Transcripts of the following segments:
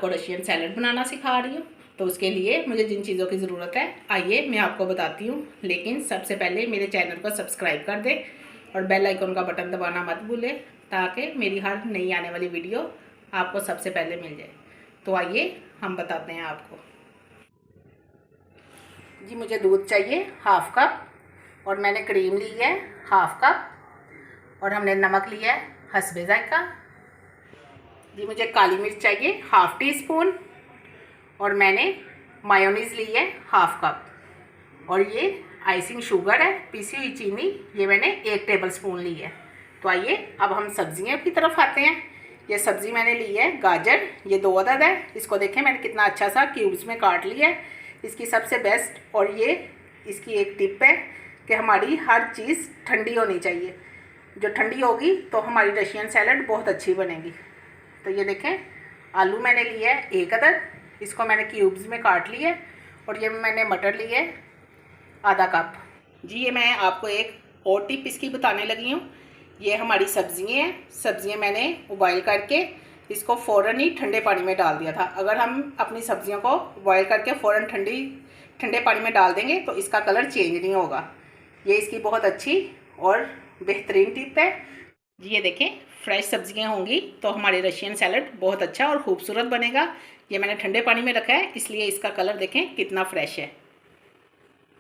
आपको Russian salad बनाना सिखा रही हूँ। तो उसके लिए मुझे जिन चीज़ों की ज़रूरत है आइए मैं आपको बताती हूँ। लेकिन सबसे पहले मेरे चैनल को सब्सक्राइब कर दें और बेल आइकन का बटन दबाना मत भूलें ताकि मेरी हर नई आने वाली वीडियो आपको सबसे पहले मिल जाए। तो आइए हम बताते हैं आपको। जी मुझे दूध चाहिए 1/2 कप और मैंने क्रीम ली है 1/2 कप और हमने नमक लिया है हस्बे जायका। जी मुझे काली मिर्च चाहिए 1/2 टीस्पून और मैंने मायोनीज़ ली है 1/2 कप और ये आइसिंग शुगर है, पिसी हुई चीनी, ये मैंने 1 टेबल स्पून ली है। तो आइए अब हम सब्जियों की तरफ आते हैं। ये सब्ज़ी मैंने ली है गाजर, ये 2 अदद है। इसको देखें मैंने कितना अच्छा सा क्यूब्स में काट लिया है। इसकी सबसे बेस्ट और ये इसकी एक टिप है कि हमारी हर चीज़ ठंडी होनी चाहिए। जो ठंडी होगी तो हमारी रशियन सैलड बहुत अच्छी बनेगी। तो ये देखें आलू मैंने लिए है 1 अदद, इसको मैंने क्यूब्स में काट लिया और ये मैंने मटर लिए है आधा कप। जी ये मैं आपको एक और टिप इसकी बताने लगी हूँ। ये हमारी सब्जियाँ हैं, सब्जियाँ मैंने बॉयल करके इसको फ़ौरन ही ठंडे पानी में डाल दिया था। अगर हम अपनी सब्जियों को बॉयल करके फ़ौरन ठंडे पानी में डाल देंगे तो इसका कलर चेंज नहीं होगा। ये इसकी बहुत अच्छी और बेहतरीन टिप है। जी ये देखें फ्रेश सब्जियां होंगी तो हमारे रशियन सैलड बहुत अच्छा और ख़ूबसूरत बनेगा। ये मैंने ठंडे पानी में रखा है इसलिए इसका कलर देखें कितना फ्रेश है।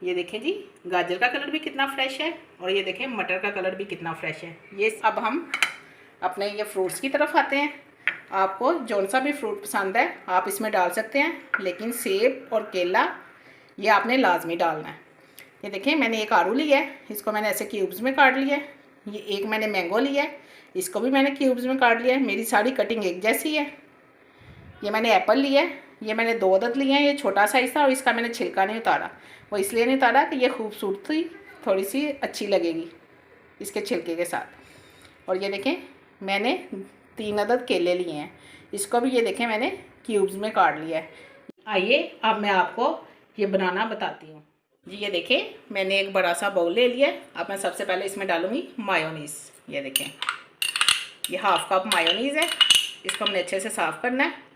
ये देखें जी गाजर का कलर भी कितना फ्रेश है और ये देखें मटर का कलर भी कितना फ्रेश है। ये अब हम अपने ये फ्रूट्स की तरफ आते हैं। आपको जौन सा भी फ्रूट पसंद है आप इसमें डाल सकते हैं, लेकिन सेब और केला ये आपने लाजमी डालना है। ये देखें मैंने एक आड़ू लिया है, इसको मैंने ऐसे क्यूब्स में काट लिया है। ये एक मैंने मैंगो लिया है, इसको भी मैंने क्यूब्स में काट लिया है। मेरी सारी कटिंग एक जैसी है। ये मैंने एप्पल लिया है, ये मैंने 2 अदद लिए हैं। ये छोटा साइज़ था और इसका मैंने छिलका नहीं उतारा। वो इसलिए नहीं उतारा कि ये खूबसूरती थोड़ी सी अच्छी लगेगी इसके छिलके के साथ। और ये देखें मैंने 3 अदद केले लिए हैं, इसको भी ये देखें मैंने क्यूब्स में काट लिया है। आइए अब मैं आपको ये बनाना बताती हूँ। जी ये देखें मैंने एक बड़ा सा बाउल ले लिया है। अब मैं सबसे पहले इसमें डालूँगी मायोनीज़। ये देखें ये 1/2 कप मायोनीज़ है, इसको हमने अच्छे से साफ़ करना है।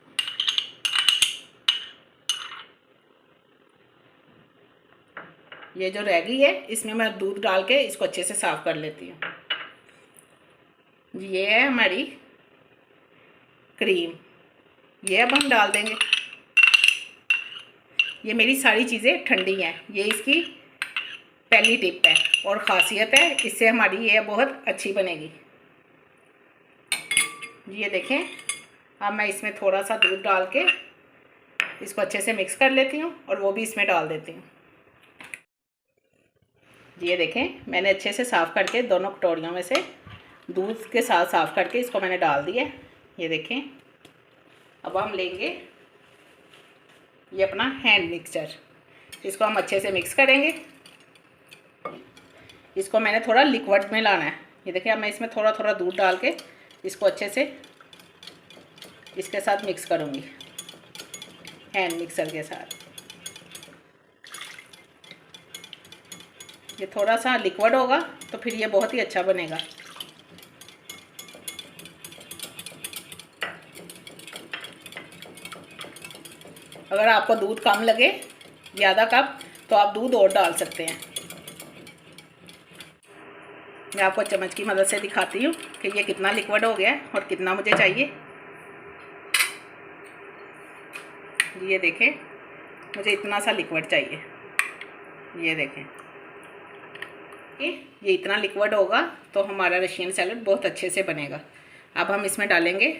ये जो रह गई है इसमें मैं दूध डाल के इसको अच्छे से साफ़ कर लेती हूँ। ये है हमारी क्रीम, ये अब हम डाल देंगे। ये मेरी सारी चीज़ें ठंडी हैं, ये इसकी पहली टिप है और ख़ासियत है, इससे हमारी ये बहुत अच्छी बनेगी। ये देखें अब मैं इसमें थोड़ा सा दूध डाल के इसको अच्छे से मिक्स कर लेती हूँ और वो भी इसमें डाल देती हूँ। ये देखें मैंने अच्छे से साफ़ करके दोनों कटोरियों में से दूध के साथ साफ़ करके इसको मैंने डाल दिया। ये देखें अब हम लेंगे ये अपना हैंड मिक्सचर, इसको हम अच्छे से मिक्स करेंगे। इसको मैंने थोड़ा लिक्विड में लाना है। ये देखिए अब मैं इसमें थोड़ा थोड़ा दूध डाल के इसको अच्छे से इसके साथ मिक्स करूँगी हैंड मिक्सर के साथ। ये थोड़ा सा लिक्विड होगा तो फिर ये बहुत ही अच्छा बनेगा। अगर आपको दूध कम लगे या आधा कप तो आप दूध और डाल सकते हैं। मैं आपको चम्मच की मदद से दिखाती हूँ कि ये कितना लिक्विड हो गया है और कितना मुझे चाहिए। ये देखें मुझे इतना सा लिक्विड चाहिए। ये देखें ये इतना लिक्विड होगा तो हमारा रशियन सैलड बहुत अच्छे से बनेगा। अब हम इसमें डालेंगे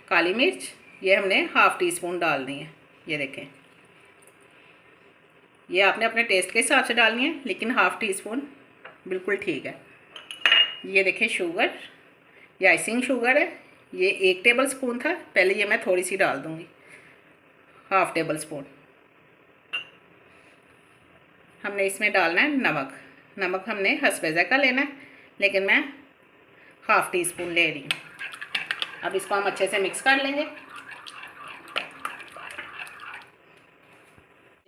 काली मिर्च, ये हमने 1/2 टीस्पून डाल दी है। ये देखें ये आपने अपने टेस्ट के हिसाब से डालनी है, लेकिन 1/2 टीस्पून बिल्कुल ठीक है। ये देखें शुगर, ये आइसिंग शुगर है, ये 1 टेबल स्पून था, पहले ये मैं थोड़ी सी डाल दूँगी 1/2 टेबल स्पून। हमने इसमें डालना है नमक, नमक हमने हस्बे जायका लेना है, लेकिन मैं 1/2 टीस्पून ले रही हूँ। अब इसको हम अच्छे से मिक्स कर लेंगे।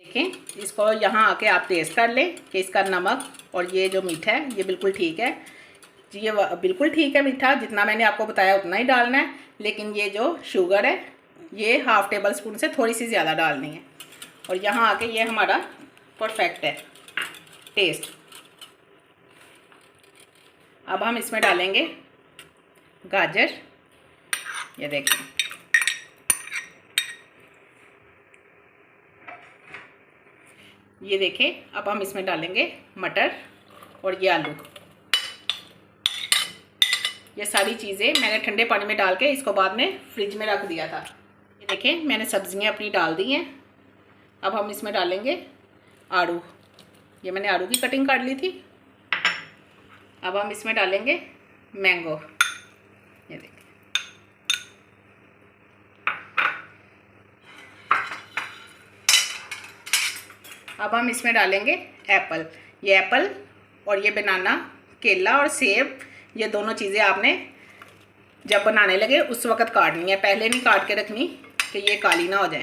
देखें इसको यहाँ आके आप टेस्ट कर लें कि इसका नमक और ये जो मीठा है ये बिल्कुल ठीक है। जी ये बिल्कुल ठीक है मीठा, जितना मैंने आपको बताया उतना ही डालना है, लेकिन ये जो शुगर है ये हाफ़ टेबल स्पून से थोड़ी सी ज़्यादा डालनी है। और यहाँ आके ये हमारा परफेक्ट है टेस्ट। अब हम इसमें डालेंगे गाजर, ये देखें, ये देखें। अब हम इसमें डालेंगे मटर और ये आलू। ये सारी चीज़ें मैंने ठंडे पानी में डाल के इसको बाद में फ्रिज में रख दिया था। ये देखें, मैंने सब्जियां अपनी डाल दी हैं। अब हम इसमें डालेंगे आड़ू, ये मैंने आड़ू की कटिंग काट ली थी। अब हम इसमें डालेंगे मैंगो, ये देखें। अब हम इसमें डालेंगे एप्पल। ये एप्पल और ये बनाना, केला और सेब, ये दोनों चीज़ें आपने जब बनाने लगे उस वक़्त काटनी है, पहले नहीं काट के रखनी कि ये काली ना हो जाए।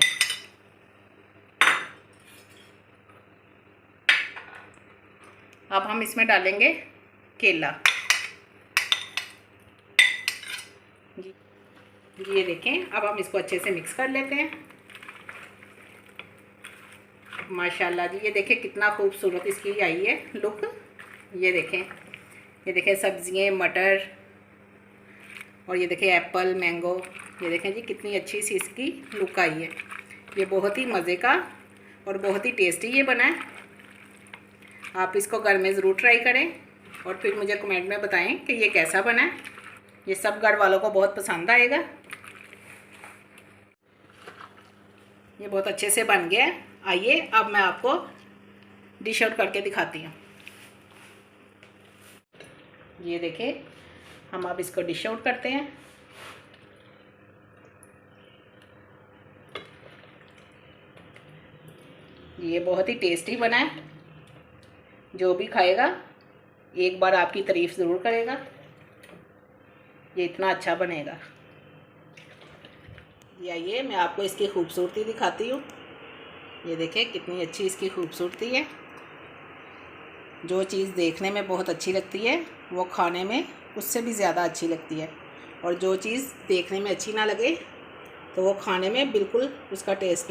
अब हम इसमें डालेंगे केला, ये देखें। अब हम इसको अच्छे से मिक्स कर लेते हैं। माशाल्लाह जी, ये देखें कितना खूबसूरत इसकी आई है लुक। ये देखें सब्जियाँ, मटर और ये देखें एप्पल, मैंगो, ये देखें जी कितनी अच्छी सी इसकी लुक आई है। ये बहुत ही मज़े का और बहुत ही टेस्टी ये बना है। आप इसको घर में ज़रूर ट्राई करें और फिर मुझे कमेंट में बताएं कि ये कैसा बना है। ये सब घर वालों को बहुत पसंद आएगा। ये बहुत अच्छे से बन गया है। आइए अब मैं आपको डिश आउट करके दिखाती हूँ। ये देखें, हम अब इसको डिश आउट करते हैं। ये बहुत ही टेस्टी बना है। जो भी खाएगा एक बार आपकी तारीफ़ ज़रूर करेगा, ये इतना अच्छा बनेगा। ये आइए मैं आपको इसकी खूबसूरती दिखाती हूँ। ये देखें कितनी अच्छी इसकी खूबसूरती है। जो चीज़ देखने में बहुत अच्छी लगती है वो खाने में उससे भी ज़्यादा अच्छी लगती है, और जो चीज़ देखने में अच्छी ना लगे तो वो खाने में बिल्कुल उसका टेस्ट